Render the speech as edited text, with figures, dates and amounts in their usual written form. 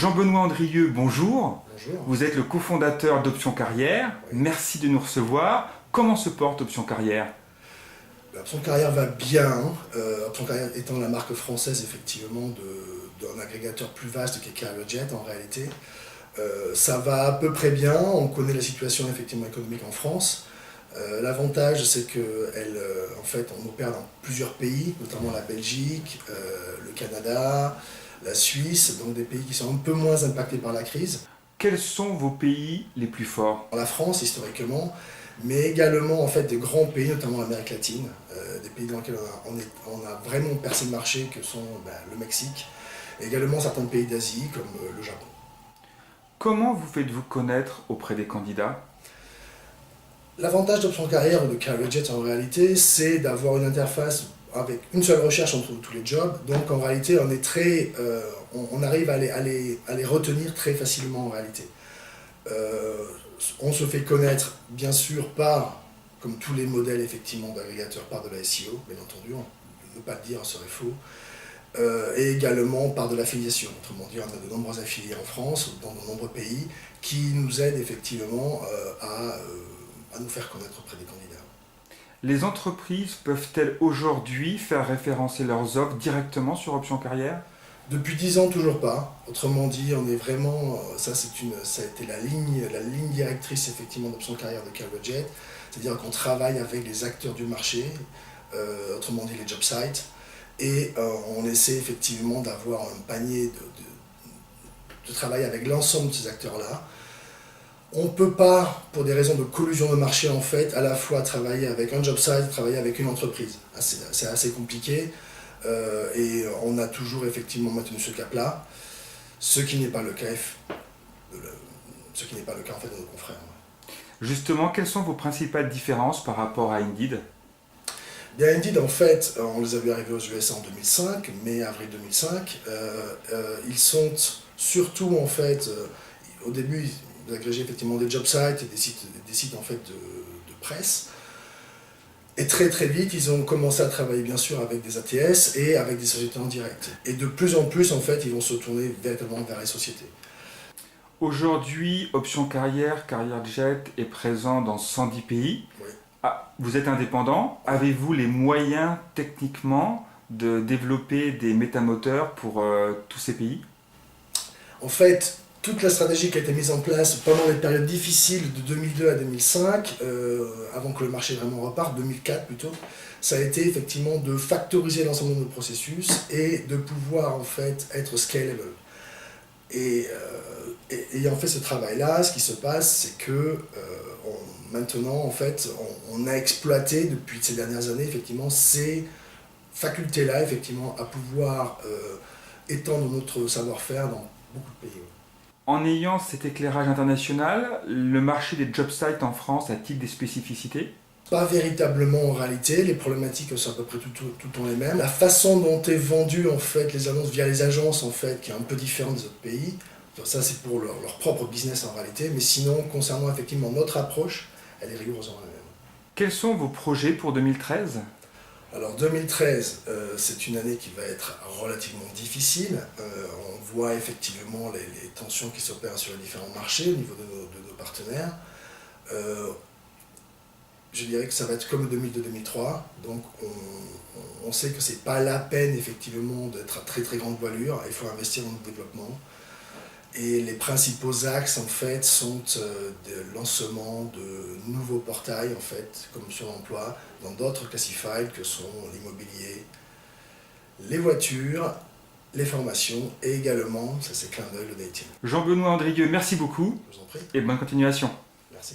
Jean-Benoît Andrieux, bonjour. Bonjour. Vous êtes le cofondateur d'Option Carrière. Oui. Merci de nous recevoir. Comment se porte Option Carrière? Option Carrière va bien. Option Carrière étant la marque française effectivement d'un agrégateur plus vaste qu'est CarrierJet en réalité. Ça va à peu près bien. On connaît la situation effectivement économique en France. L'avantage c'est en fait, on opère dans plusieurs pays, notamment la Belgique, le Canada, la Suisse, donc des pays qui sont un peu moins impactés par la crise. Quels sont vos pays les plus forts? La France historiquement, mais également en fait des grands pays, notamment l'Amérique latine, des pays dans lesquels on a vraiment percé le marché, que sont le Mexique, et également certains pays d'Asie comme le Japon. Comment vous faites-vous connaître auprès des candidats? L'avantage d'Option Carrière ou de CarrierJet en réalité, c'est d'avoir une interface avec une seule recherche entre tous les jobs. Donc en réalité, on arrive à les retenir très facilement en réalité. On se fait connaître bien sûr par, comme tous les modèles effectivement d'agrégateurs, par de la SEO, bien entendu, ne pas le dire serait faux, et également par de l'affiliation. Autrement dit, on a de nombreux affiliés en France, dans de nombreux pays, qui nous aident effectivement à nous faire connaître auprès des candidats. Les entreprises peuvent-elles aujourd'hui faire référencer leurs offres directement sur Option Carrière? Depuis 10 ans, toujours pas. Autrement dit, on est vraiment, ça a été la ligne directrice effectivement d'Option Carrière de CarrierJet, c'est-à-dire qu'on travaille avec les acteurs du marché, autrement dit les job sites, et on essaie effectivement d'avoir un panier de travail avec l'ensemble de ces acteurs-là. On ne peut pas, pour des raisons de collusion de marché en fait, à la fois travailler avec un job site, travailler avec une entreprise. C'est assez compliqué. Et on a toujours effectivement maintenu ce cap-là, ce qui n'est pas le cas en fait de nos confrères. Justement, quelles sont vos principales différences par rapport à Indeed? Bien, Indeed en fait, on les a vu arriver aux USA en 2005, mai avril 2005. Ils sont surtout en fait, au début ils agrégeaient effectivement des job sites et des sites en fait de presse. Et très très vite, ils ont commencé à travailler bien sûr avec des ATS et avec des sociétés en direct. Et de plus en plus, en fait, ils vont se tourner véritablement vers les sociétés. Aujourd'hui, Option Carrière, CarrierJet est présent dans 110 pays. Oui. Vous êtes indépendant. Avez-vous les moyens techniquement de développer des métamoteurs pour tous ces pays? En fait, toute la stratégie qui a été mise en place pendant les périodes difficiles de 2002 à 2005, avant que le marché vraiment reparte, 2004 plutôt, ça a été effectivement de factoriser l'ensemble de nos processus et de pouvoir en fait être scalable. Et ayant fait ce travail-là, ce qui se passe, c'est que maintenant en fait, on a exploité depuis ces dernières années effectivement ces facultés-là effectivement à pouvoir étendre notre savoir-faire dans beaucoup de pays. En ayant cet éclairage international, le marché des job sites en France a-t-il des spécificités? Pas véritablement en réalité, les problématiques sont à peu près tout le temps les mêmes. La façon dont est vendue en fait les annonces via les agences en fait, qui est un peu différente des autres pays, ça c'est pour leur propre business en réalité, mais sinon concernant effectivement notre approche, elle est rigoureusement la même. Quels sont vos projets pour 2013? Alors 2013, c'est une année qui va être relativement difficile. On voit effectivement les tensions qui s'opèrent sur les différents marchés au niveau de nos partenaires. Je dirais que ça va être comme 2002-2003, donc on sait que c'est pas la peine effectivement d'être à très très grande voilure, il faut investir dans le développement. Et les principaux axes en fait sont le lancement de nouveaux portails en fait, comme sur l'emploi, dans d'autres classifieds que sont l'immobilier, les voitures, les formations et également, ça c'est clin d'œil, le dating. Jean-Benoît Andrieux, merci beaucoup. Je vous en prie. Et bonne continuation. Merci.